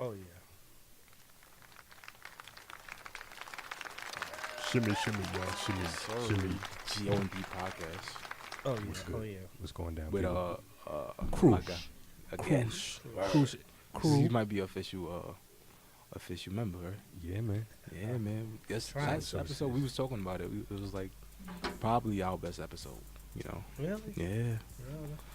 Oh yeah. Shimmy, shimmy, y'all. Shimmy, shimmy. Geo Dee podcast Oh yeah. Oh yeah. What's going down? with Cru. my guy again. Cruise. You might be official member, right? Yeah, man. Yeah, man. Yes, Trying last to episode we was talking about it. It was like probably our best episode. You know. Really? Yeah.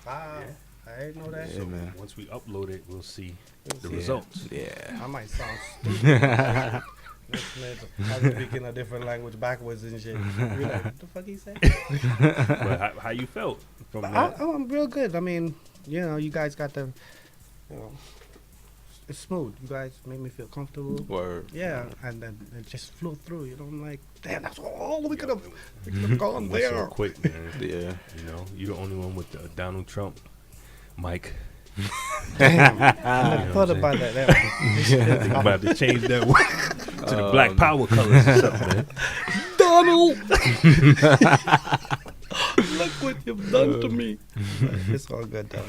Wow. I didn't know that. Yeah, man. Once we upload it, we'll see the Yeah. results. Yeah. I might sound stupid. I was speaking a different language backwards and shit. You're like, what the fuck he say? But how you felt from that? I'm real good. I mean, you guys got the, it's smooth. You guys make me feel comfortable. Word. Yeah, and then it just flew through. I'm like, damn, that's all we could have gone Went so there. quick, man. Yeah. You're the only one with the Donald Trump mic. Damn, I never thought about that. I'm about to change that to the Black Power colors or something, man. Donald, look what you've done to me. It's all good, though.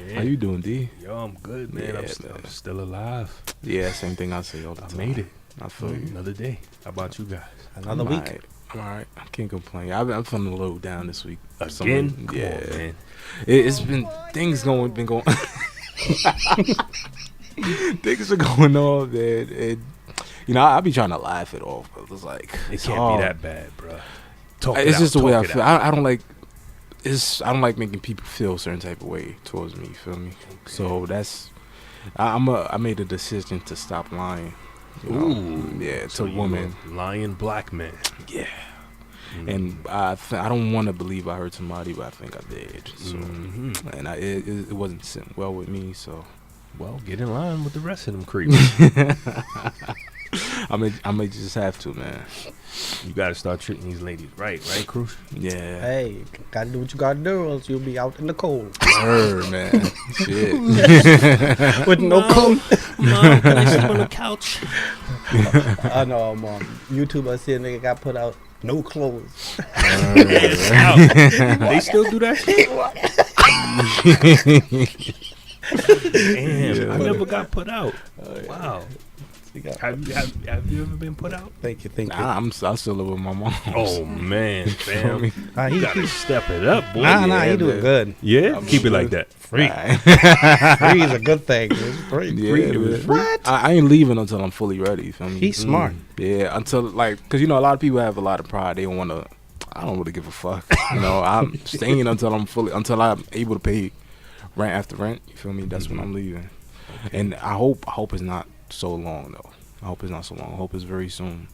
Yeah. How you doing, D? Yo, I'm good, man. Yeah, I'm still alive. Yeah, same thing I say all the I time. made it. I feel you. Another day. How about you guys? Another I'm week. alright. I'm alright. I can't complain. I'm feeling a little down this week. Again? Come yeah. on, man. It's been things been going. Things are going on, man. And I be trying to laugh it off, but it's like It it's can't hard. be that bad, bro. It's just the way I feel. I don't like. I don't like making people feel a certain type of way towards me. You feel me? So that's. I made a decision to stop lying. You know? Ooh. Yeah, So to you women. a lying black man. Yeah. Mm. And I don't want to believe I hurt somebody, but I think I did. So, Mhm. and it wasn't sitting well with me. So, Well, get in line with the rest of them creeps. I may just have to, man. You got to start treating these ladies right, Cruz? Yeah. Hey, gotta do what you gotta do, or else you'll be out in the cold Word, man. Shit. with no clothes. Mom, can I sleep on the couch? I know, YouTube. I see a nigga got put out, no clothes. They still do that shit? Damn, Yeah. I never got put out. Wow. You got- Have you ever been put out? Thank you. Nah, I still live with my mom. Oh man, fam. You He, gotta step it up, boy. nah, yeah, he doing man. good. Yeah? I'm Keep it good. like that. Free. Free is a good thing. It's free. Yeah, Free, it was man. free. What? I ain't leaving until I'm fully ready. You feel me? He's smart. Yeah, until cause a lot of people have a lot of pride. They don't want to. I don't really give a fuck. I'm staying until I'm able to pay rent after rent. You feel me? That's when I'm leaving. Okay. And I hope it's not so long though. I hope it's not so long. I hope it's very soon.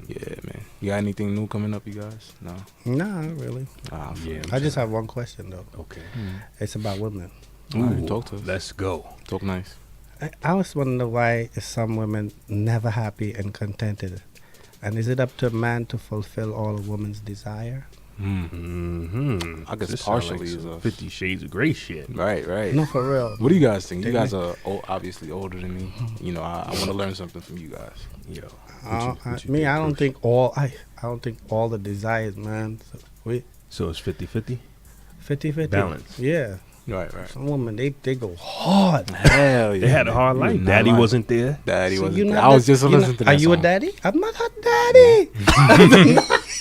Yeah, man. You got anything new coming up, you guys? No. Nah, not really. Ah, Yeah. I just have one question though. Okay. It's about women. Alright, talk to us. Let's go. Talk nice. I was wondering why is some women never happy and contented, and is it up to a man to fulfill all a woman's desire? Mm-hmm. I guess This sound partially like is some a- 50 Shades of Grey shit. Right. No, for real. What do you guys think? You They guys are obviously older than me. I want to learn something from you guys. Yo. I what you mean, think, I don't Cruz? think I don't think all the desires, man. So it's 50-50? 50-50. Balance. Yeah. Right. Some women they go hard. Hell yeah. They had a hard You life. not Daddy lying. wasn't there. Daddy So wasn't. you're there. not I was that- just you're listening not- to that. Are you a song. daddy? I'm not her daddy.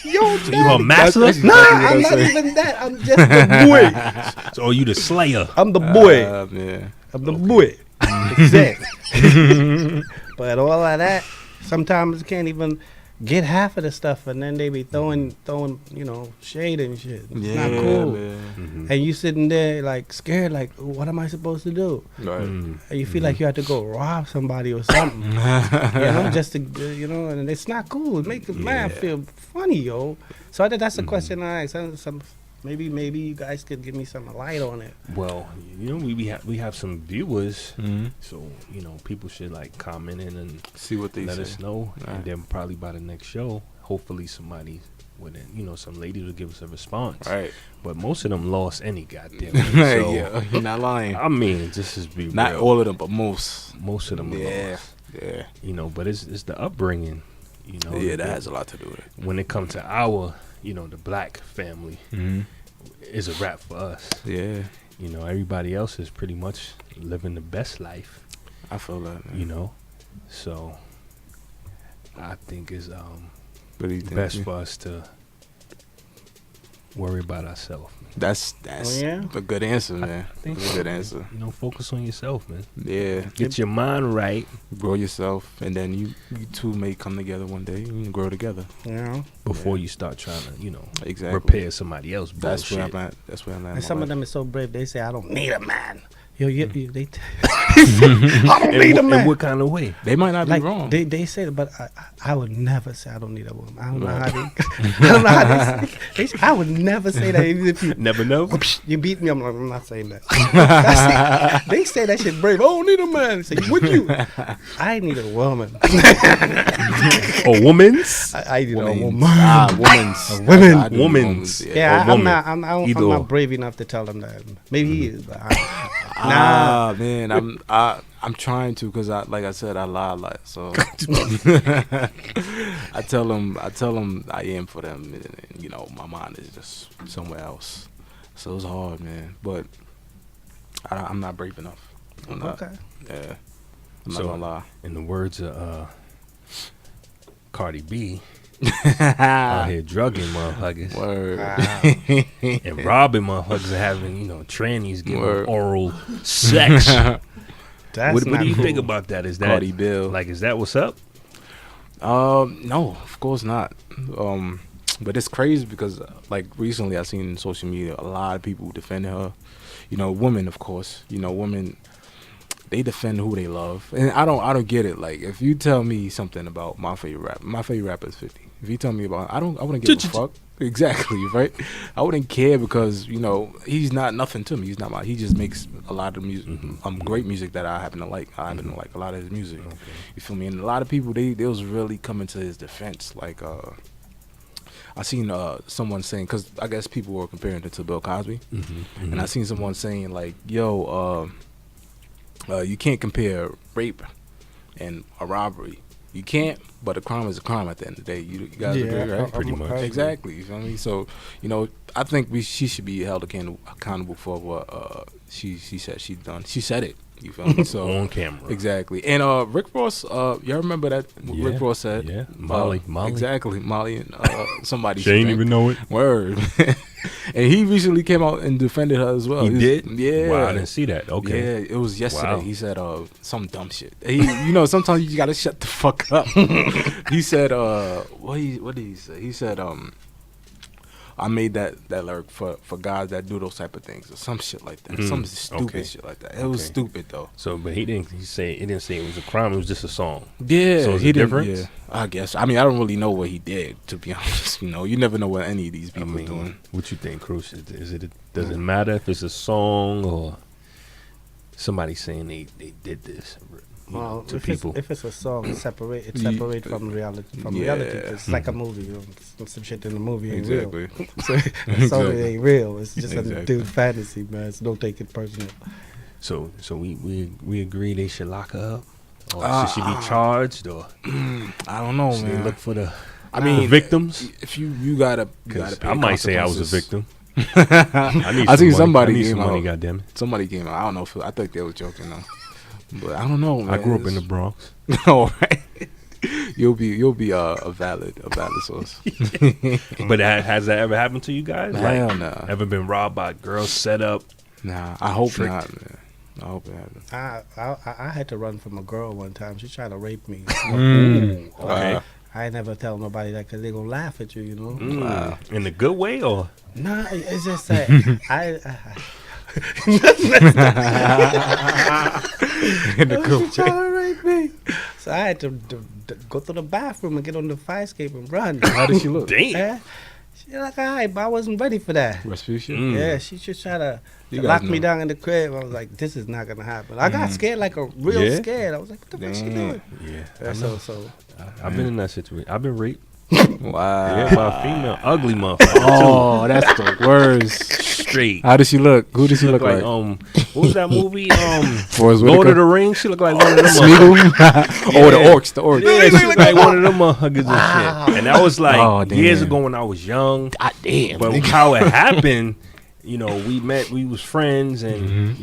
Yo, So you daddy. a master? That's Nah, exactly what I'm I not said. even that. I'm just the boy. So you the slayer. I'm the boy. Yeah. I'm the boy. Exactly. But all of that, sometimes can't even get half of the stuff, and then they be throwing, shade and shit. It's not cool. Man. Mm-hmm. And you sitting there like scared, like, what am I supposed to do? Right. And you feel like you have to go rob somebody or something, just to, and it's not cool. It makes a man feel funny, yo. So I think that's the question I ask. Maybe you guys could give me some light on it. Well, we have some viewers, Mhm. so people should like comment in and See what they let say. us know, Right. and then probably by the next show, hopefully somebody some ladies will give us a response. Right. But most of them lost any goddamn way. So, Yeah, you're not lying. I mean, just as be Not real. all of them, but most. Most of them are Yeah. lost. Yeah. But it's the upbringing. Yeah, that has a lot to do with it. When it comes to our, the black family, Mm-hmm. is a wrap for us. Yeah. Everybody else is pretty much living the best life. I feel that. Man. So I think it's What do you think? best for us to worry about ourselves. That's yeah? a good answer, man. think That's a good answer. You know, focus on yourself, man. Yeah, Get your mind right grow yourself, and then you two may come together one day and grow together. You know? before you start trying to, you know, Exactly. repair somebody else That's bullshit. where I'm at. That's where I'm at. And some of them is so brave. They say, "I don't need a man." Yo, they. And I don't need a in man. what kind of way? They might not Like be wrong. they say that, but I would never say I don't need a woman. I don't know how they. I don't know how they say. I would never say that. Even if you Never know. you beat me, I'm like, I'm not saying that. They say that shit brave. I don't need a man. Say, would you? I need a woman. Or woman's? I need a woman. Woman's. A woman. I do Woman's. yeah. Yeah, Or woman. I'm Either or. not brave enough to tell them that. Maybe he is, but Ah, man, I'm trying to, because like I said, I lie a lot. So I tell them I am for them, and, you know, my mind is just somewhere else. So it's hard, man. But I'm not brave enough. I'm not. okay. Yeah. I'm So- not gonna lie. In the words of Cardi B, out here drugging motherfuckers Word. and robbing motherfuckers and having, you know, trannies giving Word. oral sex. That's What not do you cool. think about that? Is that Cardi Bill. like, is that what's up? No, of course not. But it's crazy because, like, recently I seen in social media a lot of people defending her. You know, women, of course. You know, women, they defend who they love, and I don't get it. Like, if you tell me something about my favorite rapper is 50. If you tell me about, I wouldn't give a fuck. Exactly, right? I wouldn't care because, you know, he's not nothing to me. He's not he just makes a lot of music, great music that I happen to like. I happen to like a lot of his music. Okay. You feel me? And a lot of people, they was really coming to his defense. Like, I seen someone saying, because I guess people were comparing it to Bill Cosby, and I seen someone saying, like, yo, you can't compare rape and a robbery. You can't, but a crime is a crime at the end of the day. You guys agree, right? Pretty much. Exactly. You feel me? So, you know, I think she should be held accountable for what she said she done. She said it. You feel me? So On camera. exactly. And Rick Ross, y'all remember that? What Rick Ross said? Yeah. Molly. Exactly. Molly and somebody. She ain't even know it. Word. And he recently came out and defended her as well. He did? Yeah. Wow, I didn't see that. Okay. Yeah, it was yesterday. Wow. He said some dumb shit. You know, sometimes you gotta shut the fuck up. He said, what did he say? He said, I made that lyric for guys that do those type of things or some shit like that. Some stupid Okay. shit like that. It was stupid though. So, but he didn't say it was a crime. It was just a song. Yeah, So is he it didn't. different? Yeah, I guess. I mean, I don't really know what he did, to be honest. You know, you never know what any of these people are doing. What you think, Cruz? Does it matter if it's a song or somebody saying they did this? You know, Well, to if people. if it's a song, it's separate from reality. Reality, it's like a movie. You know, some shit in the movie ain't real. Exactly. So it ain't real. It's just a Exactly. dude fantasy, man. So don't take it personal. So we agree they should lock her up, or should she be charged, or I don't know, should they man. look for the I mean, victims? If you gotta pay I might say I was a consequences. victim. I need I think some money. somebody I need came some money. out. Goddamn it! Somebody came out. I don't know if I think they was joking though, but I don't know, man. I grew up in the Bronx. All right. You'll be a valid source. But has that ever happened to you guys? Hell no. Ever been robbed by a girl set up? Nah, I hope Tricked. not, man. I hope it happens. I had to run from a girl one time. She tried to rape me. Okay. I ain't never tell nobody that because they gonna laugh at you. You know. Mm. In a good way, or Nah, it's just that In the she tried to rape me. So I had to go to the bathroom and get on the fire escape and run. How did she look? damn. Yeah. She like, all right, but I wasn't ready for that. Rasputia? Yeah, she just tried to You lock guys me know. down in the crib. I was like, this is not gonna happen. I got scared, like a real Yeah? scared. I was like, what the fuck she Damn. doing? Yeah. Yeah, so I've been in that situation. I've been raped. Wow. Yeah, by a female, ugly motherfucker. Oh, that's the worst. Straight. How did she look? Who did she look like? What was that movie? Forrest Lord Whitaker? of the Rings. She looked like one of them. Smeagol? Oh, the orcs. The orcs. Yeah, she looked like one of them motherfuckers and shit. And that was like Oh, damn. years ago when I was young. God damn. But how it happened, we was friends, and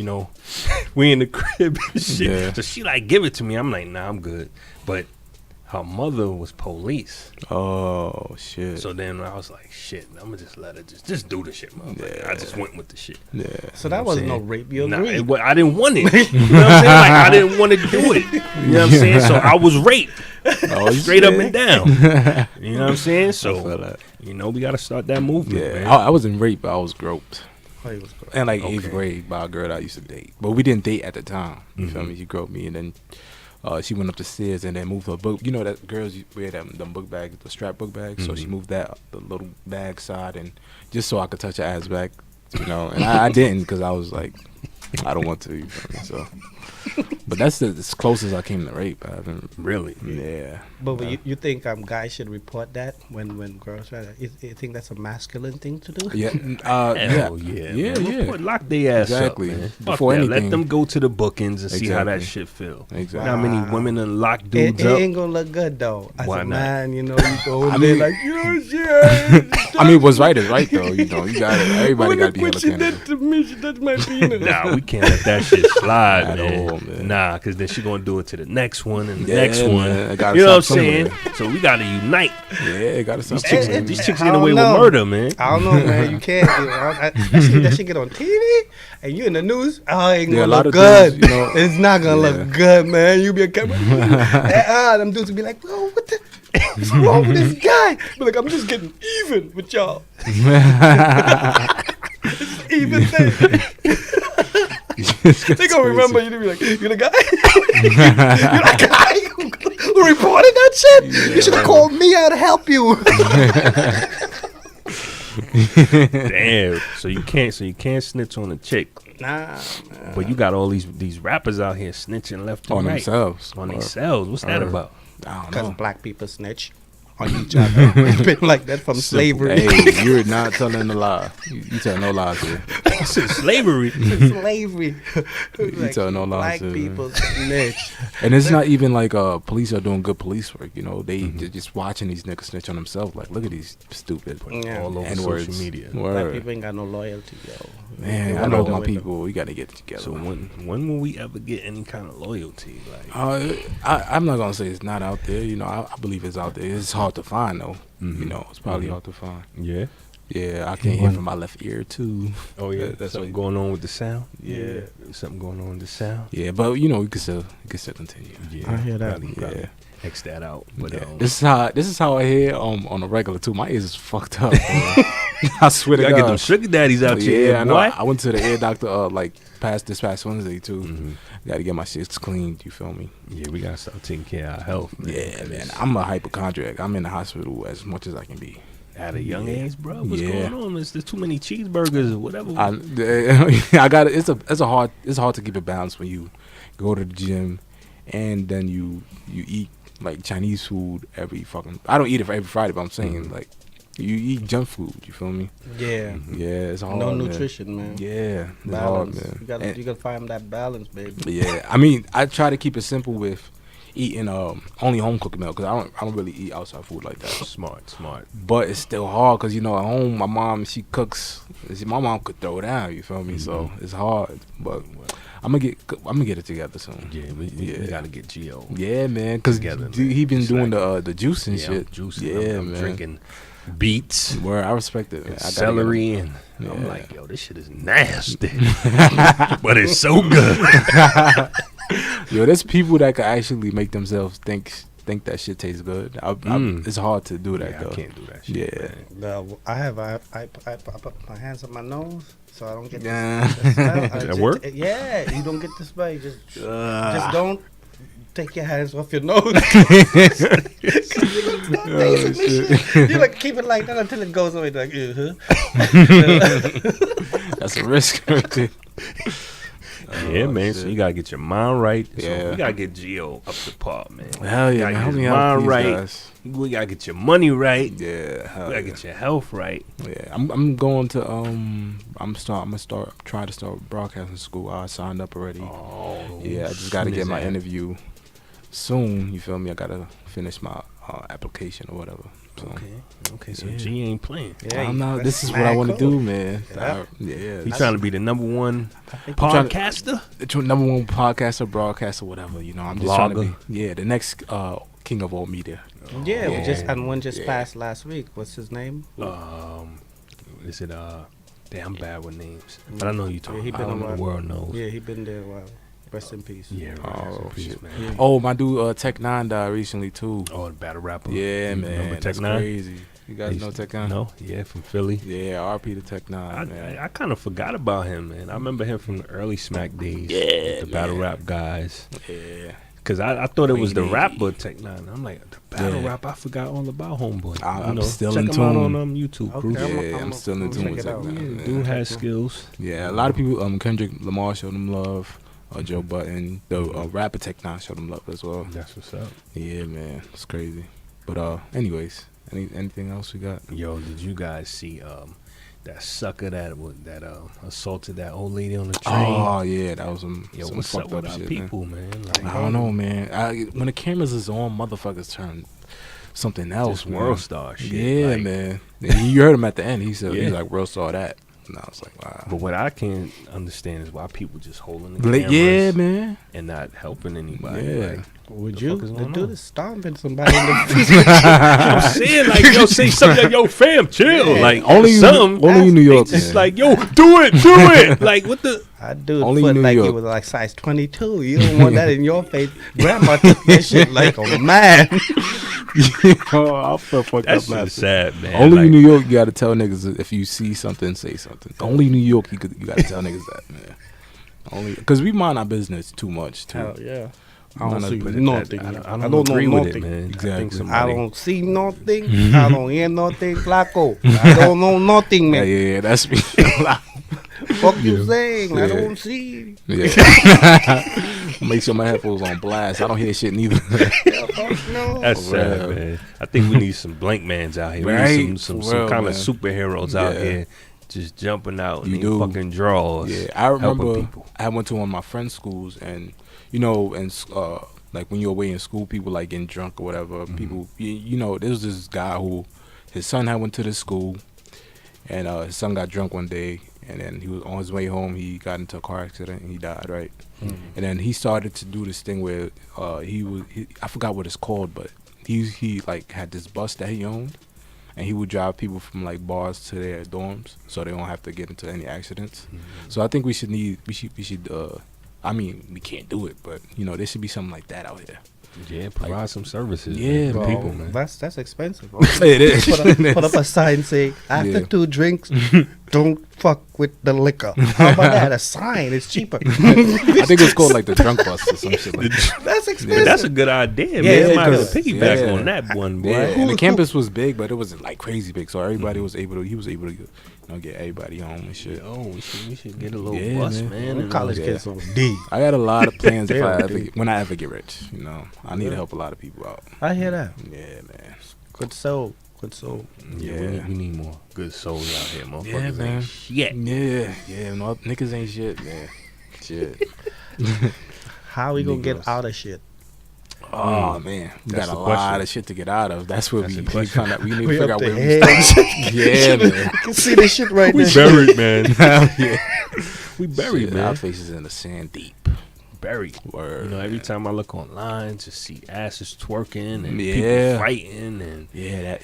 we in the crib and shit. Yeah. So she like give it to me. I'm like, nah, I'm good. But her mother was police. Oh shit. So then I was like, shit, I'm gonna just let her just do the shit, motherfucker. Yeah. I just went with the shit. Yeah. So that wasn't no rape. You Nah, agreed. I didn't want it. You know what I'm saying? Like I didn't want to do it. You know what I'm saying? So I was raped. Oh, Straight up shit. and down. You know what I'm saying? I feel So that. we gotta start that movement, Yeah. man. I wasn't raped, but I was groped. Oh, he was good. And like Okay. 8th grade by a girl that I used to date. But we didn't date at the time. You feel Mhm. me? She groped me, and then she went up the stairs and then moved her book. You know that girls wear them book bags, the strap book bags. So she Mhm. moved that the little bag side, and just so I could touch her ass back, And I didn't because I was like, I don't want to. You feel me? So, but that's as closest I came to rape. I haven't Really? Yeah. But you think guys should report that when girls try that? You think that's a masculine thing to do? Yeah. Hell yeah. Yeah, man. yeah. Report- Lock their ass Exactly. up, man. Fuck Before that. anything. Let them go to the bookings and see how that Exactly. shit feel. Exactly. You know how many Wow. women and lock It, dudes it up? ain't gonna look good though. As Why a not? man, you go I in there mean- like, shit. I mean, what's right is right though. You got it. Everybody got to be held She accountable. did to me. She touched my penis. Nah, we can't let that shit slide, At man. all, man. Nah, because then she gonna do it to the next one and the Yeah, next one. man. I gotta You know what I'm stop saying? somewhere. So we gotta unite. Yeah, got to stop. These chicks, somewhere. these chicks I get away don't with know. murder, man. I don't know, man. You can't. Especially that shit get on TV and you in the news. Oh, it ain't Yeah, a gonna lot look of good. dudes, you know- It's not gonna Yeah. look good, man. You be a camera. Them dudes will be like, "Bro, what the? What's wrong with this guy?" Be like, "I'm just getting even with y'all. Even thing." They gonna remember you to be like, "You the guy? You the guy who reported that shit? You should have called me out to help you." Damn. So you can't snitch on a chick. Nah, But you got all these rappers out here snitching left and On right. themselves. On themselves. What's that or- about? I don't because know. black people snitch on each other. It's been like that from slavery. Hey, you're not telling a lie. You tell no lies here. Slavery. Slavery. tell no lies, Black man. people snitch. And it's not even like police are doing good police work. They're just watching these niggas snitch on themselves. Like, look at these stupid Yeah. All over N-words. social media. Black Word. people ain't got no loyalty, yo. Man, They I know go my with them. people. We got to get it together. So when will we ever get any kind of loyalty? Like I'm not gonna say it's not out there. I believe it's out there. It's hard to find though. Mhm. It's probably Mhm. hard to find. yeah. Yeah, I can't hear from my left ear too. Oh yeah. That's Something what- going on with the sound. Yeah. Something going on with the sound. Yeah, but we can still continue. Yeah. I hear that. Probably Yeah. X that out. But Yeah. This is how I hear on a regular too. My ears is fucked up. Man. I swear to you gotta God. get them sugar daddies out Yeah, here, I know. boy. I went to the ear doctor this past Wednesday too. Mhm. Got to get my shit cleaned. You feel me? Yeah, we gotta start taking care of our health, man. Yeah, man. I'm a hypochondriac. I'm in the hospital as much as I can be. At a young Yeah. age, bro. What's Yeah. going on? There's too many cheeseburgers or whatever. I got it. It's hard to keep it balanced when you go to the gym and then you eat like Chinese food every fucking. I don't eat it for every Friday, but I'm saying like you eat junk food. You feel me? Yeah. Yeah, it's hard. No man. nutrition, man. Yeah, it's Balance. hard, man. You gotta find that balance, baby. Yeah, I mean, I try to keep it simple with eating only home cooked meal because I don't really eat outside food like that. Smart. But it's still hard because at home my mom she cooks. My mom could throw down. You feel me? So it's hard. But I'm gonna get it together soon. Yeah, we Yeah. gotta get Geo. Yeah, man. Because Together, he been It's doing like- the juice and Yeah, shit. I'm juicing. Yeah, I'm man. drinking beets Where I respect it. Man. and I gotta get celery, it. and I'm Yeah. like, yo, this shit is nasty, but it's so good. Yo, there's people that can actually make themselves think that shit tastes good. It's hard to do that Yeah, though. I can't do that shit. Yeah. man. I put my hands on my nose so I don't get Yeah. the smell. That work? Yeah, you don't get the smell. You just don't take your hands off your nose. Oh, shit. You like keep it like that until it goes away. Like, That's a risk right there. Yeah, Oh, man. shit. So you gotta get your mind right. So Yeah. we gotta get Geo up the par, man. Hell You yeah, gotta man. get Help his me out, mind please, right. guys. We gotta get your money right. Yeah, hell We gotta yeah. get your health right. Yeah, I'm going to I'm gonna start trying to start broadcasting school. I signed up already. Oh, Yeah, I just got to soon get as my that- interview. soon. You feel me? I gotta finish my application or whatever. So, Okay. So yeah. G ain't playing. Yeah, I'm not. that's This is what I want to cool. do, man. Yeah. He's trying to be the number one trying to- podcaster. Number one podcaster, broadcaster, whatever. You know, I'm just trying to Blogger. be the next king of all media. Yeah, we just Yeah. and one just Yeah. passed last week. What's his name? Is it damn, I'm bad with names, but I know you talking. he Yeah, been I don't know around. the world knows. Yeah, he been there a while. Rest in peace. Yeah. Right. Oh, Peace, shit. man. Yeah. Oh, my dude, Tech Nine died recently too. Oh, the battle rapper. Yeah, You man, remember that's Tech Nine? crazy. You guys know Tech Nine? No, yeah, from Philly. Yeah, RP to Tech Nine, man. I kind of forgot about him, man. I remember him from the early Smack days. Yeah, the battle man. rap guys. Yeah. Cause I thought it was the Queen rapper Tech Nine. I'm like the battle Yeah. rap. I forgot all about Homeboy. I'm still check in him out tune. on YouTube. Okay, Crew. Yeah, I'm still in tune check with it Tech out. Nine. Yeah, dude has skills. Yeah, a lot of people. Kendrick Lamar showed him love. Joe Button, the rapper Tech Nine showed him love as well. That's what's up. Yeah, man, it's crazy. But anyways, anything else we got? Yo, did you guys see that sucker that assaulted that old lady on the train? Oh yeah, that was some Yo, some what's fucked up with up our shit, people, man? Like, man. I don't know, man. When the cameras is on, motherfuckers turn something else. just Man. world star shit. Yeah, like, man. And you heard him at the end. He said Yeah. he's like world star that. And I was like, wow. But what I can't understand is why people just holding the Like, cameras yeah, man. and not helping anybody. Yeah. Like, Would the you? fuck is The going dude on? is stomping somebody in the face. I'm saying, like, yo, say something like, yo, fam, chill. Yeah. Like, Only you, some only in New York. just man. like, yo, do it. Like, what the? I do Only foot New like York. you was like size 22. You don't want that in your face. Grandma took that shit like a man. Oh, I felt fucked That's up last just sad, man. Only like, in New York, you gotta tell niggas if you see something, say something. Only New York, you gotta tell niggas that, man. Only because we mind our business too much, too. Hell yeah. I Why don't not see put it nothing. I don't agree know with it, nothing. man. I think Exactly. somebody, I don't see nothing. I don't hear nothing, Flaco. I don't know nothing, Yeah, man. yeah, that's me. Fuck you saying? I Yeah. don't see. Yeah. Make sure my headphones on blast. I don't hear shit neither. Yeah, fuck no. that's sad, Real. man. I think we need some blank mans out here. We Right? need some For real, kind of man. superheroes out Yeah. here just jumping out You and do. fucking draws. Yeah, I remember helping people. I went to one of my friends' schools, and you know, and like when you're away in school, people like getting drunk or whatever. Mhm. People, you know, there was this guy who his son had went to this school, and his son got drunk one day, and then he was on his way home. He got into a car accident and he died. Right, and then he started to do this thing where I forgot what it's called, but he like had this bus that he owned. And he would drive people from like bars to their dorms, so they don't have to get into any accidents. So I think we should. I mean, we can't do it, but you know, there should be something like that out here. Yeah, provide some services. Yeah, man, for Well, people, man. That's expensive. It is. Put up a sign saying, after Yeah. 2 drinks, don't fuck with the liquor. How about that? A sign. It's cheaper. I think it's called like the drunk bus or some shit like that. That's But expensive. that's a good idea, Yeah, man. it Somebody is. to piggyback Yeah. on that one, boy. Yeah, and the Who- campus was big, but it wasn't like crazy big, so everybody was able to. He was able to, get everybody home and shit. Oh, we should get a little Yeah, bus, man. man. Them and, college yeah. kids on D. I got a lot of plans if Yeah, I dude. when I ever get rich. You know, I need to Yeah. help a lot of people out. I hear that. Yeah, man. Good soul. Good soul. Yeah, we need more good souls out here, motherfuckers. Yeah, man. ain't shit. Yeah. No, niggas ain't shit, man. Shit. How we gonna Negroes. get out of shit? Oh man, we That's got a the lot question. of shit to get out of. That's what That's we the question. found out. We need to We figure up out to where we start. Yeah, man. You can see this shit right We now. buried, man. Yeah. We buried, Shit, Our man. faces in the sand deep. Buried. Word. You know, every time I look online, just see asses twerking and Yeah. people fighting and Yeah,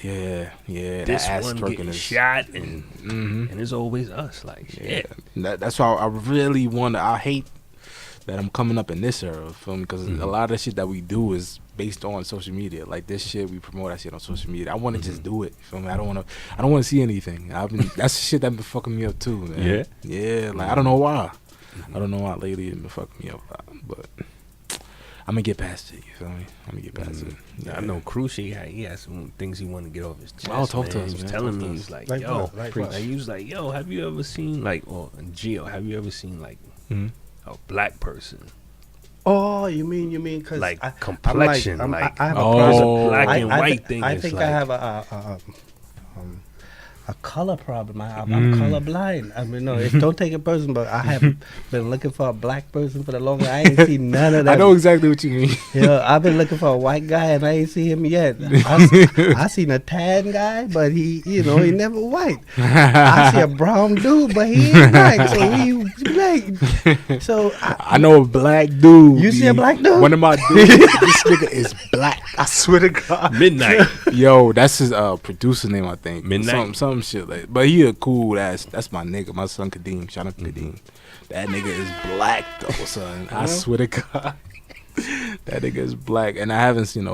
this that ass one twerking getting is shot and Mm-hmm. and it's always us. Like shit. That's why I really want to. I hate that I'm coming up in this era, feel me? Because a lot of the shit that we do is based on social media. Like this shit, we promote that shit on social media. I want to just do it. Feel me? I don't want to see anything. That's the shit that been fucking me up too, man. Yeah. Like I don't know why. I don't know why lately it been fucking me up, but I'm gonna get past it. You feel me? I'm gonna get past it. I know Crucial, he has some things he wanted to get off his chest. Oh, talk to man. us, He was man. telling Talk me, to he us. was like, Like yo, what? Like what? he was like, yo, have you ever seen like, or Geo, have you ever seen like Mhm. a black person, Oh, you mean because like I complexion, like I have a Oh. person. black I, and I, white thi- thing? I is think like, I have a a color problem. I'm colorblind. I mean, no, don't take it personal, but I have been looking for a black person for the longest. I ain't seen none of that. I know exactly what you mean. Yeah, I've been looking for a white guy and I ain't see him yet. I seen a tan guy, but he never white. I see a brown dude, but he ain't black, so he black. So I know a black dude. You see a black dude? One of my dudes. This nigga is black. I swear to God. Midnight. Yo, that's his producer name, I think. Midnight. Some shit like. But he a cool ass. That's my nigga. My son Kadeem. Shout out to Kadeem. That nigga is black though, son. I swear to God. That nigga is black, and I haven't seen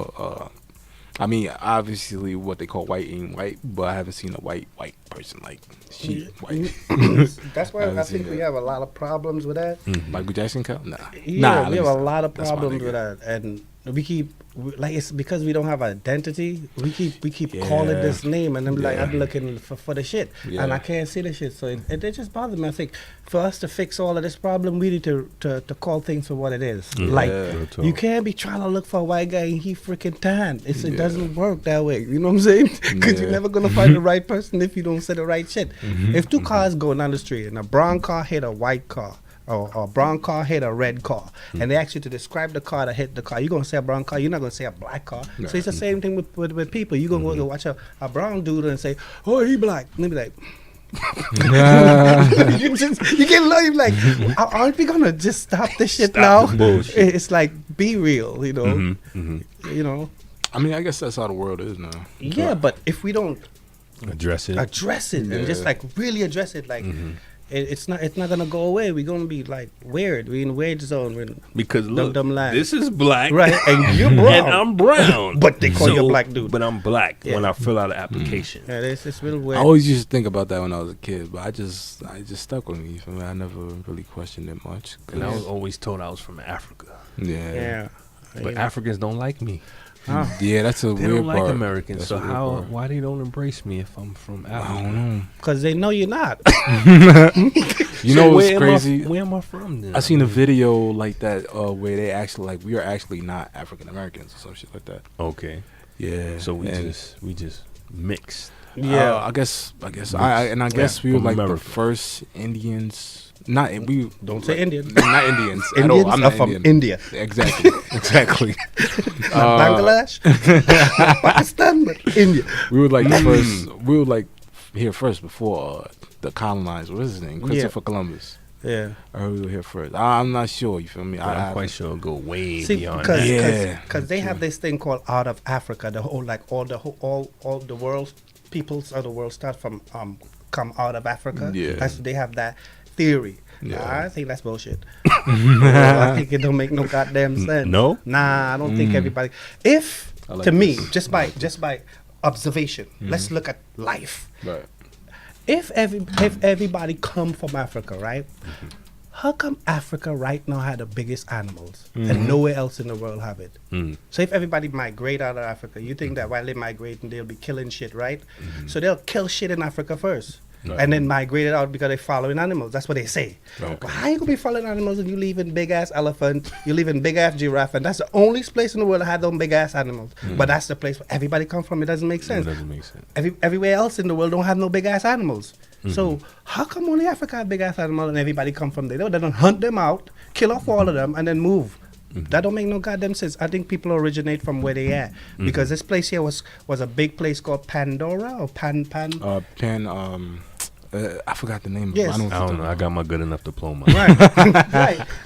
I mean, obviously, what they call white ain't white, but I haven't seen a white person like she white. That's why I think we have a lot of problems with that. Michael Jackson count? Nah. Yeah, we have a lot of problems with that, and we keep like it's because we don't have identity. We keep calling this name, and I'm like I'm looking for the shit, and I can't see the shit. So it just bothers me. I think for us to fix all of this problem, we need to call things for what it is. Like you can't be trying to look for a white guy and he freaking tan. It doesn't work that way. You know what I'm saying? Because you're never gonna find the right person if you don't say the right shit. If two cars go down the street and a brown car hit a white car, or a brown car hit a red car, and they ask you to describe the car that hit the car, you're going to say a brown car, you're not going to say a black car. So it's the same thing with people. You're going to go watch a brown dude and say, oh, he black. And they be like, you get low, you're like, aren't we going to just stop this shit now? It's like, be real, you know. You know. I mean, I guess that's how the world is now. Yeah, but if we don't address it and just like really address it, like it's not gonna go away. We're gonna be like weird. We in weird zone. Because look, dumb this is black, right? And you're brown, and I'm brown. But they call you a black dude. But I'm black when I fill out an application. Yeah, it's real weird. I always used to think about that when I was a kid, but I just stuck with me. I never really questioned it much. And I was always told I was from Africa. Yeah. But Africans don't like me. Yeah, that's a they weird don't like part. Americans. So why they don't embrace me if I'm from Africa? I don't know. Because they know you're not. You know what's crazy? Where am I from then? I seen a video like that where they actually like we are actually not African Americans or some shit like that. Okay. Yeah. So we just mixed. Yeah. I guess we were like the first Indians. Don't say Indian. Not Indians. Indians at all. I'm are not from Indian. India. Exactly. Not Bangladesh, not Pakistan, but India. We were like the first. We were like here first before the colonizer. What is his name? Christopher Columbus. Yeah. I heard we were here first. I'm not sure. You feel me? I'm quite sure it'll go way beyond that. Because they have this thing called Out of Africa. The whole all the world peoples of the world start from come out of Africa. Yeah. They have that theory. Yeah. I think that's bullshit. I think it don't make no goddamn sense. No? Nah, I don't think everybody. If like to me, just by observation, let's look at life. Right. If everybody come from Africa, right? How come Africa right now had the biggest animals and nowhere else in the world have it? So if everybody migrate out of Africa, you think that while they migrating, they'll be killing shit, right? So they'll kill shit in Africa first. Right. And then migrate it out because they're following animals. That's what they say. Okay. But how you gonna be following animals and you leaving big ass elephant, you leaving big ass giraffe, and that's the only place in the world that had those big ass animals. But that's the place where everybody come from. It doesn't make sense. It doesn't make sense. Everywhere else in the world don't have no big ass animals. So how come only Africa have big ass animals and everybody come from there? They don't hunt them out, kill off all of them, and then move. That don't make no goddamn sense. I think people originate from where they are because this place here was a big place called Pandora or I forgot the name. Yes. I don't know. I got my good enough diploma. Right.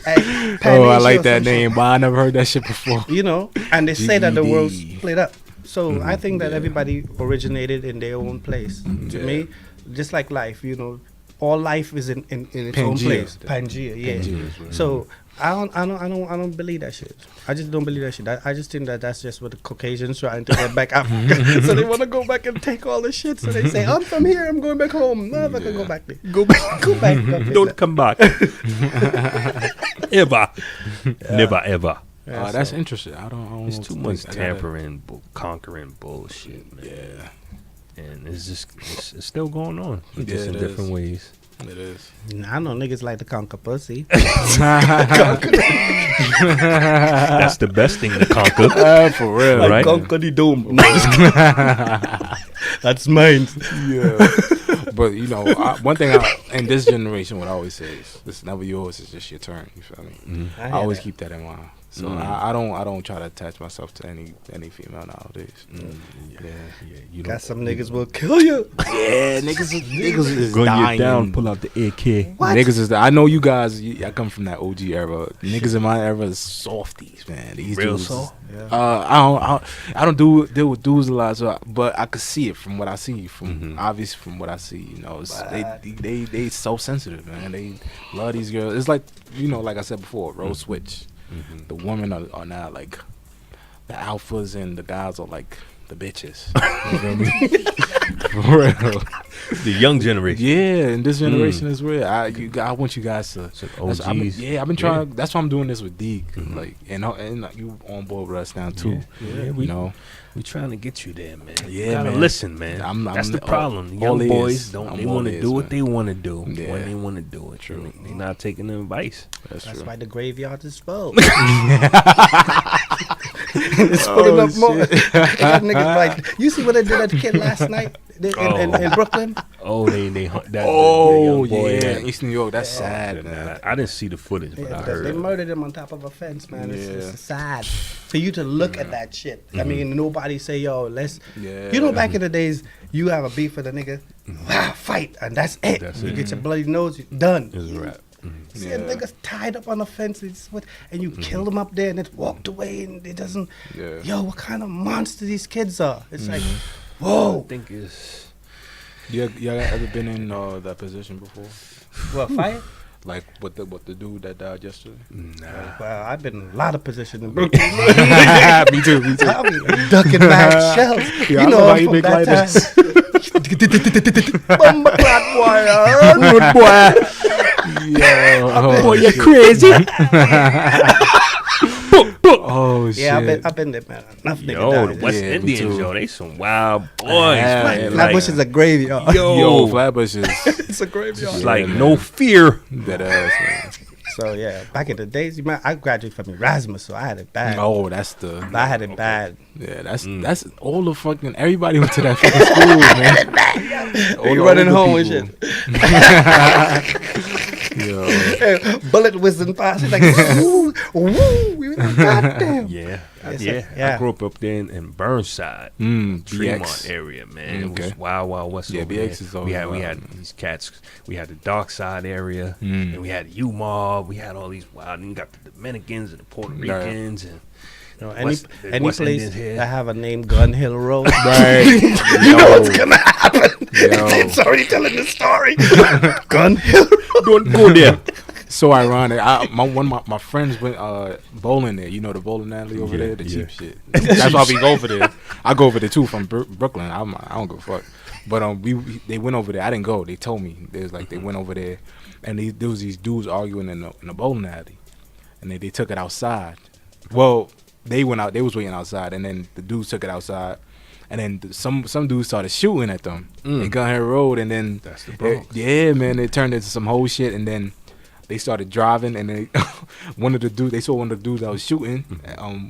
I like that name, but I never heard that shit before. You know, and they say that the world split up. So I think that everybody originated in their own place. To me, just like life, you know, all life is in its own place. Pangea, yeah. Pangea, so I don't believe that shit. I just don't believe that shit. I just think that that's just what the Caucasians trying to get back Africa. So they want to go back and take all the shit. So they say, I'm from here. I'm going back home. No, I'm not gonna go back there. Go back. Don't come back. Ever. Never ever. Yeah, that's interesting. I don't. It's too much tampering, conquering bullshit, man. Yeah. And it's still going on. Just in different ways. It is. Nah, I know niggas like to conquer pussy. That's the best thing to conquer. For real, like right? Conquer the dome. That's mine. Yeah. But you know, one thing in this generation, what I always say is, it's never yours. It's just your turn. You feel me? Mm-hmm. I always keep that in mind. So I don't try to attach myself to any female nowadays. You got some niggas will kill you. Yeah, niggas is gun dying. you down, pull out the AK. What? Niggas is. I know you guys. I come from that OG era. Niggas in my era is softies, man. These Real dudes. soft? I don't deal with dudes a lot, so but I could see it from what I see. Obviously from what I see, you know, they so sensitive, man. They love these girls. It's like, you know, like I said before, role switch. The women are now like the alphas and the guys are like the bitches. You feel me? For real. The young generation. Yeah, and this generation is real. I want you guys to. OGs. I've been trying. Yeah. That's why I'm doing this with Dee. Like, and you on board with us now too. Yeah, we trying to get you there, man. Yeah, you gotta man. Listen, man. That's the problem. The young boys they want to do what they want to do when they want to do it. True. They're not taking the advice. That's true. why the graveyard is full. It's filling up more. That niggas like, you see what they did at the kid last night in Brooklyn? Oh, they hunt that. Oh, the young boy, yeah, East New York. That's sad, man. I didn't see the footage, but I heard. They murdered him on top of a fence, man. It's sad for you to look at that shit. I mean, nobody say, yo, let's. You know, back in the days, you have a beef with a nigga, fight, and that's it. You get your bloody nose, you're done. It's a wrap. See a nigga tied up on a fence and you killed him up there and it walked away and it doesn't. Yo, what kind of monster these kids are? It's like, whoa. I think it's. Y'all ever been in that position before? What, fight? Like what the dude that died yesterday? Nah. Well, I've been in a lot of positions in Brooklyn. Me too. I'll be ducking back shells. Yeah, you know, how I'm you from make that like time. Bumba clap wire. Good boy. Yo, Boy, you're crazy. Oh shit. Yeah, I've been there, man. Enough nigga Yo, died. the West Yeah, me Indians, too. yo, they some wild boys. Yeah, man. Flatbush is a graveyard. Yo, Flatbush is It's a graveyard. It's like no fear. that ass, man. So yeah, back in the days, man, I graduated from Erasmus, so I had it bad. Oh, that's the. I had it bad. Yeah, that's all the fucking. Everybody went to that fucking school, man. All You the running older home people. and shit. Yo. Hey, bullet whizzing past. It's like, woo, woo. We were like, goddamn. Yeah. Yes, Yeah. sir. Yeah. I grew up there in Burnside, BX. Tremont area, man. It Okay. was wild west. Yeah, over BX there. is always we wild, had man. these cats. We had the dark side area, and we had U-Mob. We had all these wild. And you got the Dominicans and the Puerto Ricans and. You know, West- any West place Indians here. that have a name Gun Hill Road, Right. you know what's gonna happen. Yo. It's already telling the story. Gun Hill Road. Don't go there. So ironic. One of my friends went bowling there. You know the bowling alley over there, the cheap shit. That's why we go over there. I go over there too from Brooklyn. I don't give a fuck. But they went over there. I didn't go. They told me they was like they went over there, and there was these dudes arguing in the bowling alley, and they took it outside. Well, they went out. They was waiting outside, and then the dudes took it outside. And then some dudes started shooting at them. They got Hill Road, and then That's the Bronx. yeah, man, it turned into some whole shit. And then they started driving, and they they saw one of the dudes that was shooting.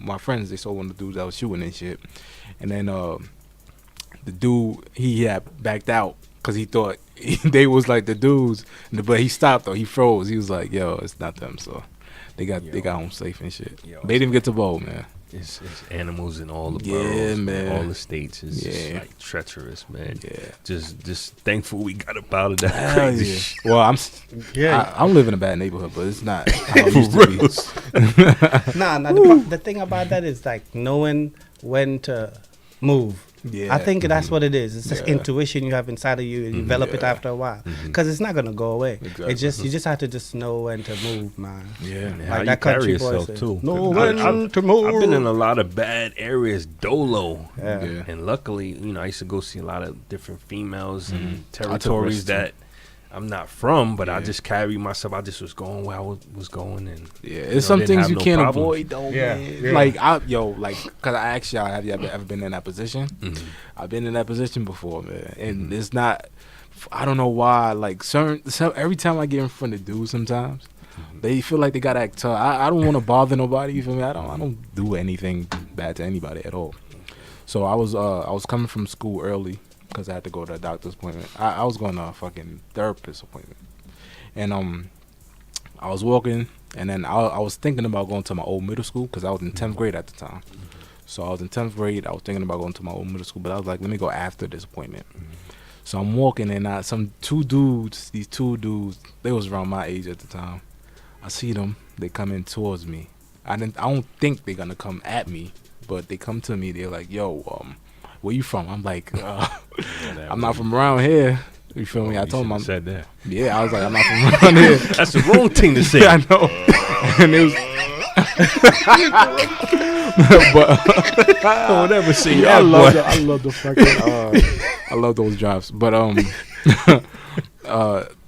My friends, they saw one of the dudes that was shooting and shit. And then the dude he had backed out because he thought they was like the dudes, but he stopped though. He froze. He was like, "Yo, it's not them." So they got home safe and shit. Yo, they didn't get to bowl, man. It's animals in all the Yeah, boroughs, man. all the states. It's just like treacherous, man. Yeah. Just thankful we got up out of that Hell crazy yeah. shit. Well, I don't live in a bad neighborhood, but it's not how it used to be. Nah. The thing about that is like knowing when to move. Yeah. I think that's what it is. It's just Yeah. intuition you have inside of you, and you develop it after a while, because it's not gonna go away. Exactly. It just you just have to just know when to move, man. Yeah, And man. how Like you that carry country boy yourself said, too. know 'Cause when to move. I've been in a lot of bad areas, dolo. Yeah. Yeah. And luckily, I used to go see a lot of different females and I took territories risks, that I'm not from, but I Yeah. just carried myself. I just was going where I was going, and Yeah, it's some didn't things have you no can't problem. avoid though, Yeah, man. yeah. Like cause I asked y'all, have you ever been in that position? I've been in that position before, man, and it's not. I don't know why. Like every time I get in front of dudes, sometimes they feel like they gotta act tough. I don't want to bother nobody. You feel me? I don't do anything bad to anybody at all. So I was coming from school early because I had to go to a doctor's appointment. I was going to a fucking therapist appointment, and I was walking, and then I was thinking about going to my old middle school because I was in 10th grade at the time. So I was in 10th grade. I was thinking about going to my old middle school, but I was like, let me go after this appointment. So I'm walking, and these two dudes, they was around my age at the time. I see them. They come in towards me. I don't think they're gonna come at me, but they come to me. They're like, "Yo, where you from?" I'm like, "I'm not from around here." You feel me? I told them. Said that. Yeah, I was like, "I'm not from around here." That's the wrong thing to say. Yeah, I know. And it was. But Don't ever say yeah, that. I love the fucking. I love those drives, but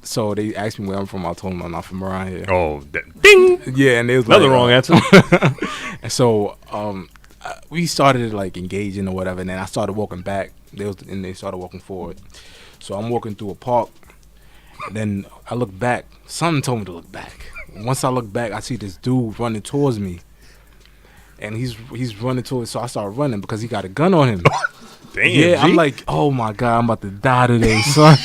so they asked me where I'm from. I told them I'm not from around here. Oh, ding! Yeah, and it was Another wrong answer. And so we started like engaging or whatever, and then I started walking back. They started walking forward. So I'm walking through a park, and then I look back. Something told me to look back. Once I look back, I see this dude running towards me, and he's running towards. So I started running because he got a gun on him. Damn, yeah, G. I'm like, oh my God, I'm about to die today, son.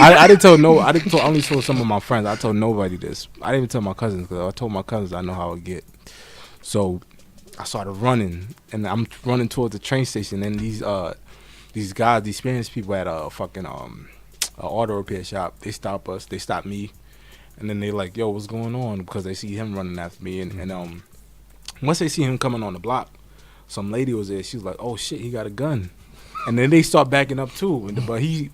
I didn't tell I only told some of my friends. I told nobody this. I didn't even tell my cousins because I told my cousins I know how it get. So I started running, and I'm running towards the train station, and these guys, these Spanish people at a fucking auto repair shop, they stop us. They stop me, and then they like, yo, what's going on? Because they see him running after me, and once they see him coming on the block, some lady was there. She was like, oh shit, he got a gun. And then they start backing up too. But he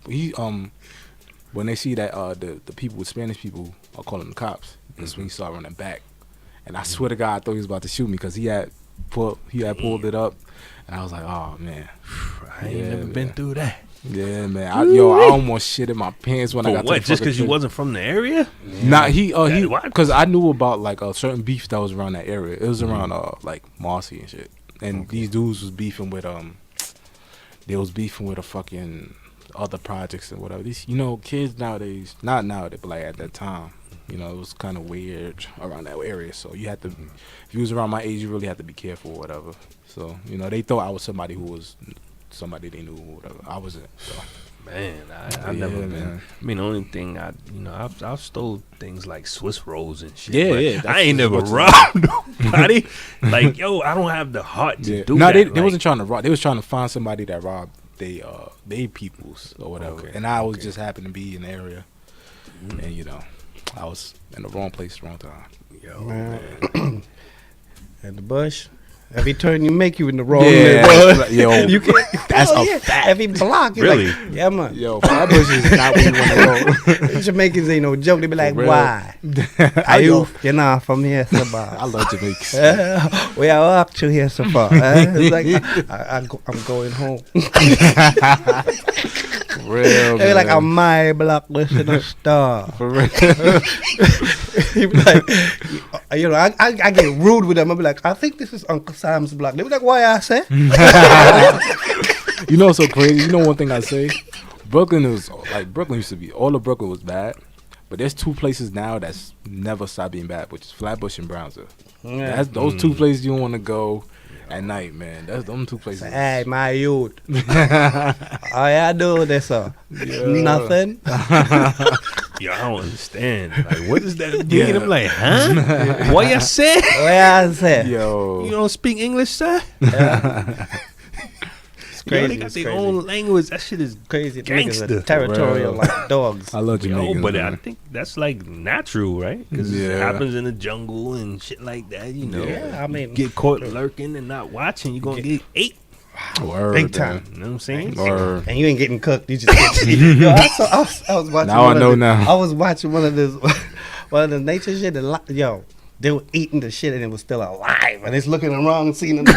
when they see that the people with Spanish people are calling the cops, that's when he started running back. And I swear to God, I thought he was about to shoot me because he had pulled it up, and I was like, oh man, I ain't never been through that. Yeah, man. I almost shit in my pants when I got to the just because you wasn't from the area? Nah, he because I knew about like a certain beef that was around that area. It was around like Marcy and shit. And these dudes was beefing with they was beefing with a fucking other projects and whatever. These, kids nowadays, not nowadays, but like at that time, it was kind of weird around that area. So you had to, if you was around my age, you really had to be careful or whatever. So, they thought I was somebody who was somebody they knew or whatever. I wasn't. So. Man, I've never been. Man. I mean, the only thing I've stole things like Swiss rolls and shit. Yeah. I ain't never robbed nobody. Like, yo, I don't have the heart to do that. They wasn't trying to rob. They was trying to find somebody that robbed they peoples or whatever. Okay. And I was just happened to be in the area, and I was in the wrong place, wrong time. Yo, man. At the bush. Every turn you make, you in the wrong neighborhood. Yo, you can't. That's a fact. Every block, really? Like, yeah, man. Yo, Flatbush is not where you want to go. Jamaicans ain't no joke. They be like, why? Are you? You're not from here, so far. I love Jamaicans. We are up to here so far. It's like I'm going home. Real. They be like, on my block, listen to star. For real. He be like, I get rude with them. I be like, I think this is Uncle Sam's block. They be like, why I say? What's so crazy? One thing I say? Brooklyn used to be, all of Brooklyn was bad. But there's two places now that's never stopped being bad, which is Flatbush and Brownsville. Yeah. That's those two places you don't want to go at night, man. That's them two places. Hey, my youth. All y'all do this, nothing. Yo, I don't understand. Like, what does that mean? I'm like, huh? What you say? What I say? Yo. You don't speak English, sir? It's crazy. They got their own language. That shit is crazy. Gangster. Territorial like dogs. I love Jamaicans. But I think that's like natural, right? Because it happens in the jungle and shit like that, Yeah, I mean. Get caught lurking and not watching, you're going to get ate. Word, big time. You know what I'm saying? And you ain't getting cooked. You just get Yo, I was watching. Now I know now. I was watching one of the nature shit. They were eating the shit and it was still alive. And it's looking around and seeing it.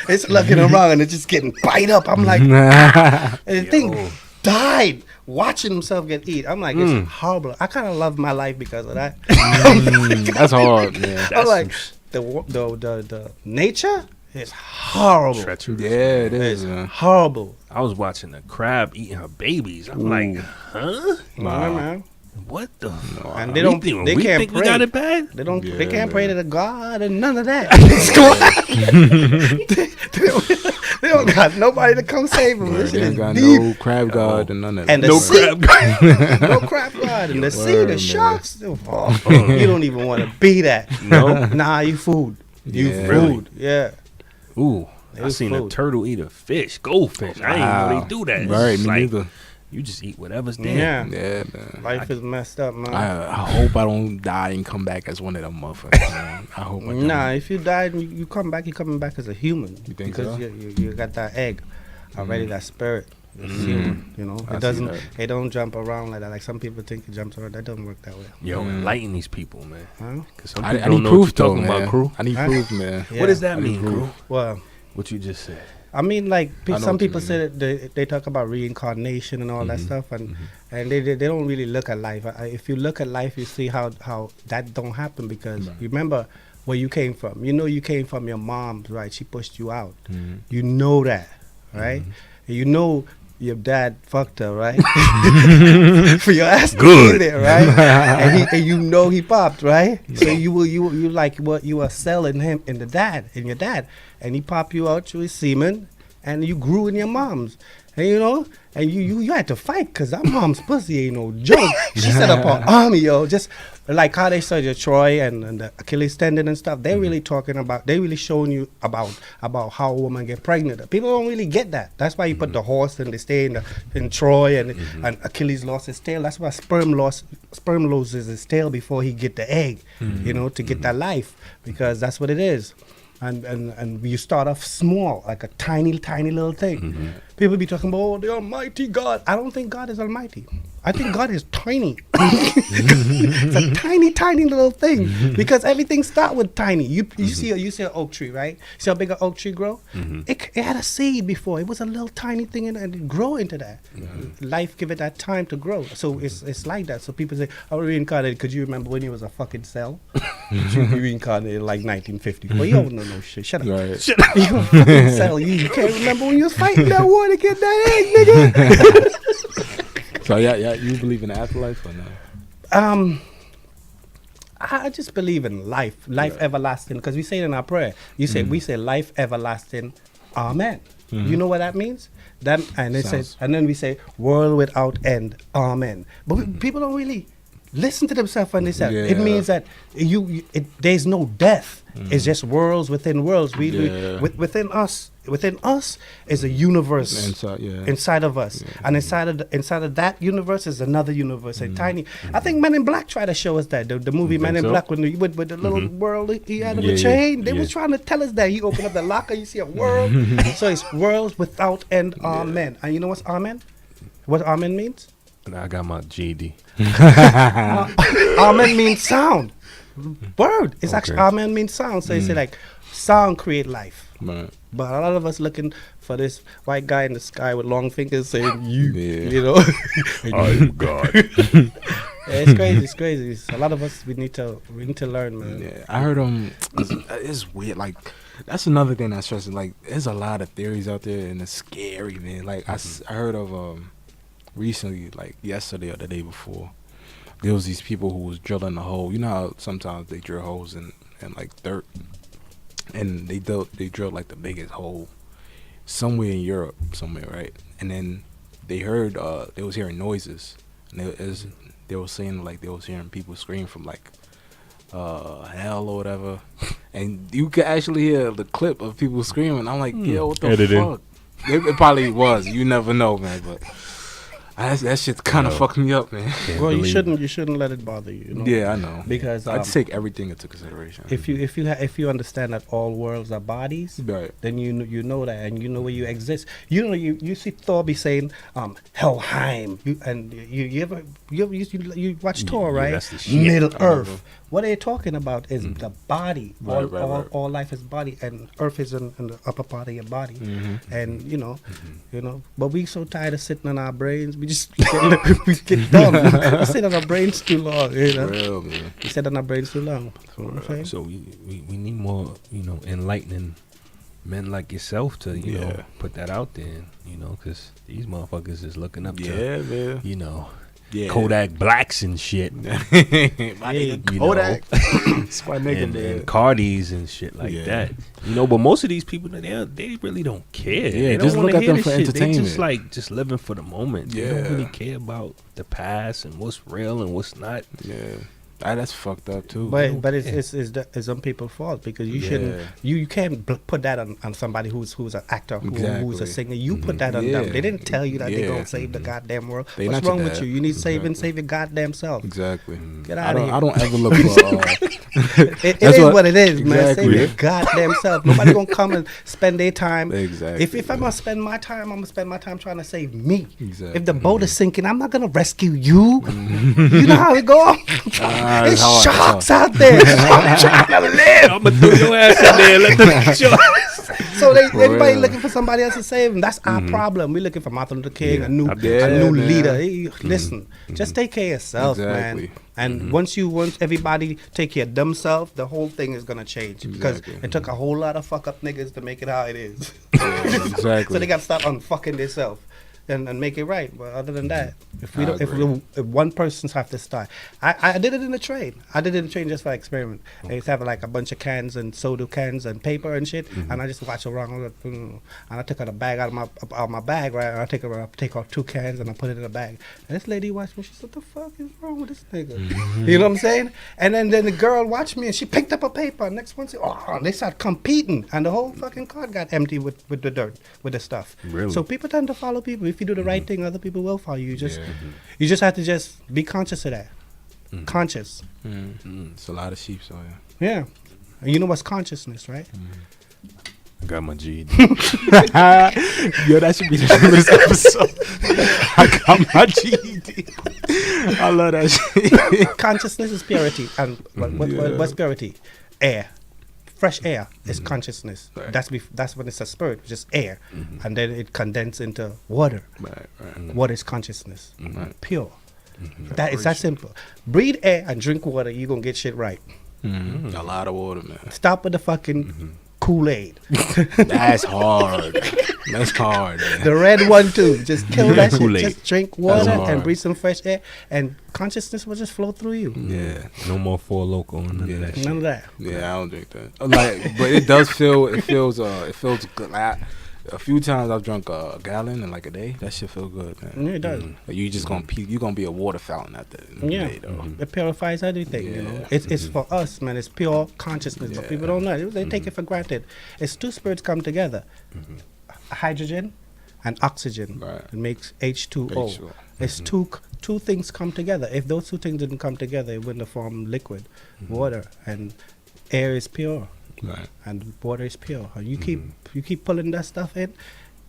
It's looking around and it's just getting bite up. I'm like, and the thing died watching himself get eat. I'm like, it's horrible. I kind of love my life because of that. That's hard, man. I'm like, the nature is horrible. Treacherous. Yeah, it is, man. Horrible. I was watching a crab eating her babies. I'm like, huh? Wow. Man. What the? And they don't. They can't pray. We got it bad. They don't. They can't pray to the God and none of that. They don't got nobody to come save him. This shit They is ain't got deep. no crab god and none of that. And the No sea, crab. no crab god, and the sea, Word, the man. sharks. Oh, you don't even want to be that. No. Nah, you food. You Yeah. food. Yeah. Ooh, It I was seen a food. turtle eat a fish, goldfish. I didn't know they do that. It's Right, just me like, neither. you just eat whatever's there. Yeah. Yeah, man. Life is messed up, man. I hope I don't die and come back as one of them motherfuckers. Man. I hope I don't. Nah, if you died and you come back, you're coming back as a human. You think because so? you got that egg already, that spirit. It's human, you know. I see It doesn't. that. It don't jump around like that. Like some people think it jumps around. That doesn't work that way. Yo, enlighten these people, man. Huh? Because some I people need don't know what proof you're though, talking man. about, Crew. I need Huh? proof, man. Yeah. What does that I need mean, proof. Crew? Well, What you just said. I mean, like I know some what you people mean. say that they talk about reincarnation and all that stuff, and they don't really look at life. If you look at life, you see how that don't happen because you remember where you came from. You know you came from your mom, right? She pushed you out. You know that, right? And you know your dad fucked her, right? For your ass to Good. be there, right? and you know he popped, right? So you like what you were selling him in your dad, and he popped you out through his semen, and you grew in your mom's. And you know, and you had to fight because that mom's pussy ain't no joke. She set up an army, yo. Just like how they said Troy and the Achilles tendon and stuff. They're really talking about. They really showing you about how a woman get pregnant. People don't really get that. That's why you put the horse and they stay in Troy and Achilles lost his tail. That's why sperm loses his tail before he get the egg. You know, to get that life because that's what it is. And you start off small, like a tiny little thing. People be talking about, oh, the almighty God. I don't think God is almighty. I think God is tiny. It's a tiny little thing because everything start with tiny. You see an oak tree, right? See how big an oak tree grow? It had a seed before. It was a little tiny thing and it grow into that. Life give it that time to grow. So it's like that. So people say, I was reincarnated. Could you remember when you was a fucking cell? You reincarnated in like 1954. You don't know no shit. Shut up. Right. Shut up. You a fucking cell. You can't remember when you was fighting that war to get that egg, nigga. So yeah, you believe in the afterlife or no? I just believe in life everlasting, because we say it in our prayer. We say life everlasting, amen. You know what that means? That and it says, and then we say world without end, amen. But people don't really listen to themselves when they say it means that there's no death. It's just worlds within worlds. Within us is a universe inside of us, and inside of that universe is another universe, and tiny. I think Men in Black tried to show us that the movie Men in Black with the little world he had on the chain. They was trying to tell us that. He opened up the locker, you see a world. So it's worlds without end, amen. And you know what's amen? What amen means? I got my GD. Amen means sound. Word. It's actually amen means sound. So it's like sound create life. Right. But a lot of us looking for this white guy in the sky with long fingers saying you know. I'm God. It's crazy. It's crazy. A lot of us we need to learn, man. Yeah, I heard it's weird. Like that's another thing that stresses. Like there's a lot of theories out there and it's scary, man. Like I heard of recently, like yesterday or the day before, there was these people who was drilling a hole. You know how sometimes they drill holes in like dirt, and they drilled like the biggest hole somewhere in Europe, right? And then they heard they was hearing noises, and they were saying like they was hearing people scream from like hell or whatever, and you could actually hear the clip of people screaming. I'm like, yo, what the fuck? It probably was. You never know, man, but. That shit kind of fucked me up, man. Well, you shouldn't let it bother you. You know? Yeah, I know. Because I take everything into consideration. If you understand that all worlds are bodies, right, then you know that, and you know where you exist. You know you see Thor be saying Helheim, you watch Thor, right? Middle Earth. What they're talking about is the body. All life is body, and Earth is in the upper part of your body. And you know, but we so tired of sitting on our brains. We just we get dumb. We sit on our brains too long. You know, real, man. We sit on our brains too long. So we need more, enlightening men like yourself to put that out there, because these motherfuckers is looking up to, man. Kodak Blacks and shit. My nigga Kodak. It's my nigga, and Cardis and shit like that. You know, but most of these people, they really don't care. Yeah, they don't just look at them for shit. entertainment. They just living for the moment. Yeah. They don't really care about the past and what's real and what's not. Yeah. That's fucked up too. But it's some people's fault because you shouldn't you can't put that on somebody who's an actor who's a singer. You put that on them. They didn't tell you that they're gonna save the goddamn world. What's wrong with you? You need to save your goddamn self. Exactly. Get out of here. I don't ever look for. It is what it is, man. Save your goddamn self. Nobody gonna come and spend their time. Exactly. If I'm gonna spend my time, I'm gonna spend my time trying to save me. Exactly. If the boat is sinking, I'm not gonna rescue you. You know how it go. It's sharks out there. I'm trying to live. I'm gonna throw your ass in there. Let the sharks. So everybody looking for somebody else to save them. That's our problem. We're looking for Martin Luther King, a new leader. Hey, listen, just take care of yourself, man. And once everybody take care of themselves, the whole thing is gonna change because it took a whole lot of fuck up niggas to make it how it is. Exactly. So they gotta start unfucking themselves. And make it right. But other than that, if one person's have to start, I did it in the train. I did it in the train just for experiment. I used to have like a bunch of cans and soda cans and paper and shit, and I just watch around, and I took out a bag out of my bag, right? And I take out 2 cans and I put it in a bag. And this lady watched me. She said, "What the fuck is wrong with this nigga?" You know what I'm saying? And then the girl watched me and she picked up a paper. Next one said, "Oh," they started competing, and the whole fucking cart got empty with the dirt, with the stuff. Really? So people tend to follow people. If you do the right thing, other people will follow you. You just have to just be conscious of that. Conscious. It's a lot of sheep, so Yeah. And you know what's consciousness, right? I got my GED. Yo, that should be the name of this episode. I got my GED. I love that shit. Consciousness is purity. And what's purity? Air. Fresh air is consciousness. Right. That's when it's a spirit, just air, and then it condenses into water. Right. Water is consciousness, pure. That is that simple. Breathe air and drink water. You're gonna get shit right. A lot of water, man. Stop with the fucking Kool-Aid. That's hard. That's hard, man. The red one too. Just kill that shit. Kool-Aid. Just drink water and breathe some fresh air, and consciousness will just flow through you. Yeah. No more Four Loko. None of that shit. None of that. Yeah, I don't drink that. Like, but it does feel. It feels good. Like, a few times I've drunk a gallon in like a day. That shit feel good, man. Yeah, it does. Like, you just gonna pee. You gonna be a water fountain at the end of the day, though. It purifies everything. You know, it's for us, man. It's pure consciousness, but people don't know. They take it for granted. It's 2 spirits come together, hydrogen and oxygen. Right. It makes H2O. It's two things come together. If those 2 things didn't come together, it wouldn't have formed liquid, water, and air is pure. Right. And water is pure. And you keep pulling that stuff in,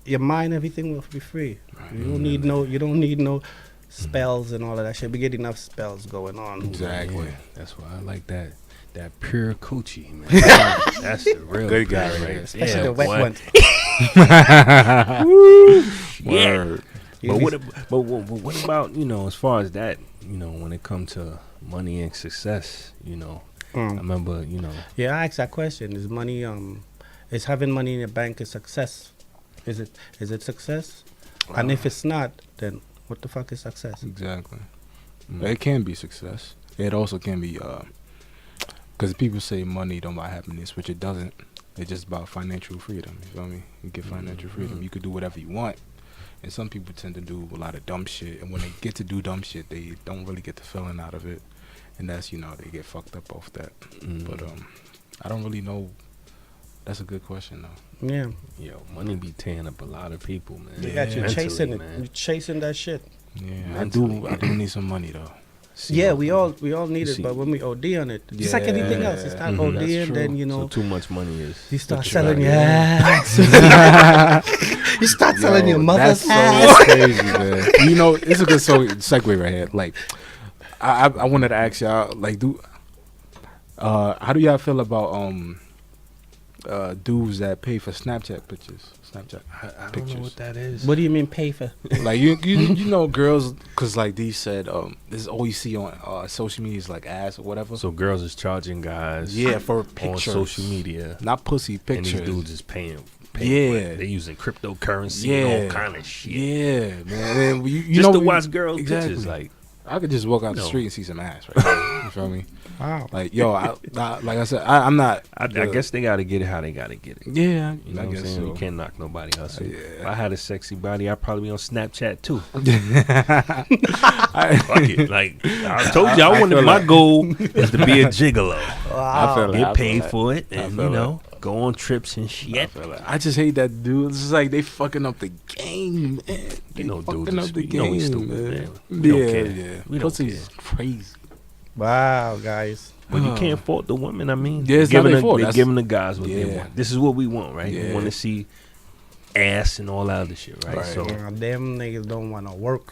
your mind, everything will be free. Right. You don't need no spells and all of that shit. We get enough spells going on. Exactly. Yeah, that's why I like that pure coochie, man. That's the real good guy right there. here. Especially the wet ones. Word. But what about, as far as that, when it comes to money and success, I remember, Yeah, I asked that question. Is money is having money in your bank a success? Is it success? And if it's not, then what the fuck is success? Exactly. It can be success. It also can be because people say money don't buy happiness, which it doesn't. It's just about financial freedom. You feel me? You get financial freedom. You could do whatever you want. And some people tend to do a lot of dumb shit. And when they get to do dumb shit, they don't really get the feeling out of it. And that's, they get fucked up off that. But I don't really know. That's a good question, though. Yeah. Yo, money be tearing up a lot of people, man. You got you chasing it. Man. You're chasing that shit. Yeah, I do need some money, though. Yeah, we all need it, but when we OD on it, just like anything else, it's not ODing, then So too much money is. you start selling your ass. You start selling your mother's ass. That's crazy, man. It's a good segue right here. Like, I wanted to ask y'all, like, how do y'all feel about dudes that pay for Snapchat pictures? I don't know what that is. What do you mean pay for? Like you know girls, cause like Dee said, this is all you see on social media is like ass or whatever. So girls is charging guys, for pictures on social media, not pussy pictures. And these dudes is paying. Yeah, they using cryptocurrency and all kind of shit. Yeah, man. You just to watch girls pictures, like. I could just walk out the street and see some ass right now. You feel me? Wow. Like, yo, like I said, I'm not. I guess they got to get it how they got to get it. Yeah, You know I what I'm guess saying? so. You can't knock nobody hustle. Yeah. If I had a sexy body, I'd probably be on Snapchat too. Fuck I it. Like, I told you, my goal is to be a gigolo. feel like- Get paid for it I and, feel you know, go on trips and shit. I just hate that dude. It's just like they fucking up the game, man. They You know, fucking dude, up the you know we game, stupid, man. We Yeah, don't care. yeah. We don't Pussy's crazy. Wow, guys. But you can't fault the women. I mean, Yeah, it's not their fault. They're That's- giving the guys what they Yeah. want. This is what we want, right? We Yeah. want to see ass and all that other shit, right? Right. So Them niggas don't want to work.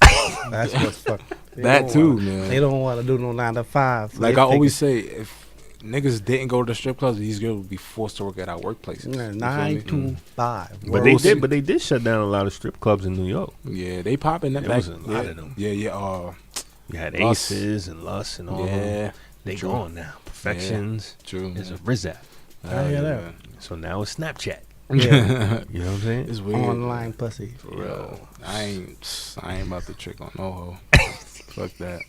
That's what's fuck. They That don't too, wanna- man. They don't want to do no 9 to 5. Like I always say, if niggas didn't go to the strip clubs, these girls would be forced to work at our workplaces. You feel 9 me? to 5. But they did shut down a lot of strip clubs in New York. Yeah, they popping that There back. was a lot of them. Yeah, yeah. You had Lust. Aces and Lust and all them. Yeah, They True. gone now. Perfections. true. It's a man. Rizap. I hear that. So now it's Snapchat. Yeah. You know what I'm saying? It's weird. Online pussy. For real. I ain't about to trick on no hoe. Fuck that.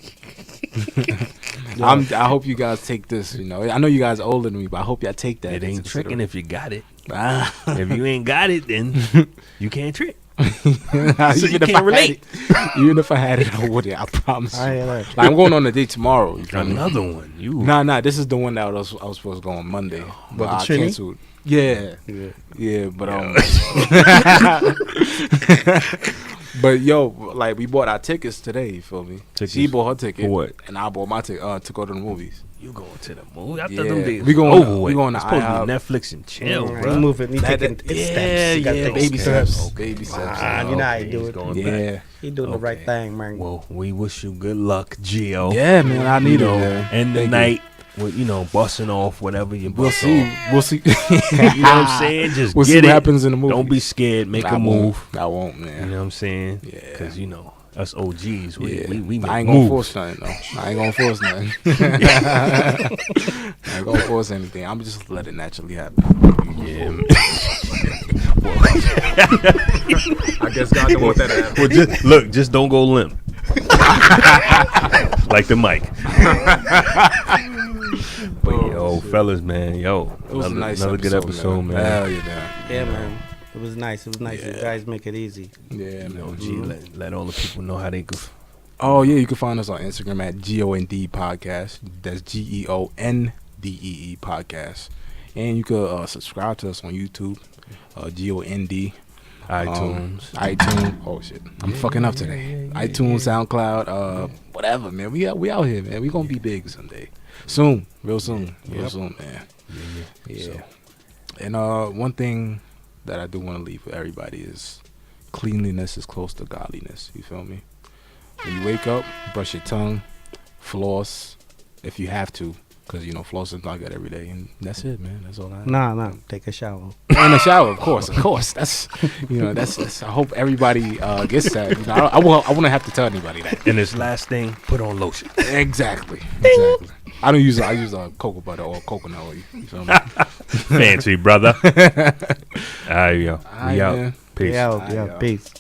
I hope you guys take this. You know, I know you guys are older than me, but I hope y'all take that. It ain't tricking if you got it. Ah. If you ain't got it, then you can't trick. Even you if can't I relate. had it, even if I had it, I wouldn't. I promise. I you. hear that. Like, I'm going on a date tomorrow. You feel me? Another one. You. Nah. This is the one that I was supposed to go on Monday, but the I Trini? canceled. Yeah, Yeah. but but yo, like we bought our tickets today. You feel me? Tickets She bought her ticket, for what? and I bought my ticket to go to the movies. You going to the movie? I thought Yeah. them days We going- over we with. going to It's supposed IHOP. to be Netflix and chill, He bro. moving. He taking Yeah, steps. He got yeah, them baby steps. Okay. Baby steps. Ah, you know how you Okay, do he's it. going back. Yeah, He doing the right Okay. thing, man. Well, we wish you good luck, Geo. yeah, man. I need You it. know, Man. end the Thank you. night with, you know, busting off whatever you We'll bust see. off. We'll see. You know what I'm saying? Just We'll see get what it. happens in the movie. Don't be scared. Make I a won't. move. I won't, You man. know what I'm saying? Yeah. Because, you know, us OGs, we Yeah. make I ain't gonna moves. force nothing though. I ain't gonna force nothing. I ain't gonna force anything. I'm just let it naturally happen. Yeah, man. I guess God don't want that to happen. Well, just don't go limp. Like the mic. But yo, fellas, man, yo, It was a nice another good episode, man. Hell yeah, Yeah, man. It was nice. It was nice. You Yeah. guys make it easy. yeah, You know, man. G, let all the people know how they go. Oh yeah, you can find us on Instagram at GeoND Podcast. That's GeoNDEE Podcast, and you could subscribe to us on YouTube, GeoND. iTunes. Oh shit, I'm fucking up today. iTunes, SoundCloud, whatever, man. We out here, man. We gonna be big someday. Soon, real soon, man. Yeah. So, And one thing that I do want to leave for everybody is cleanliness is close to godliness. You feel me? When you wake up, brush your tongue, floss if you have to, because you know floss is not good every day, and that's it, man. That's all I. Nah. Take a shower. In the shower, of course. That's that's. I hope everybody gets that. You know, I wouldn't have to tell anybody that. and this last thing, put on lotion. Exactly. I use cocoa butter or coconut oil. You feel me? Fancy, brother. All right, yo. All right, We out. man. Peace. Yeah, Aight, yeah. yo. Peace.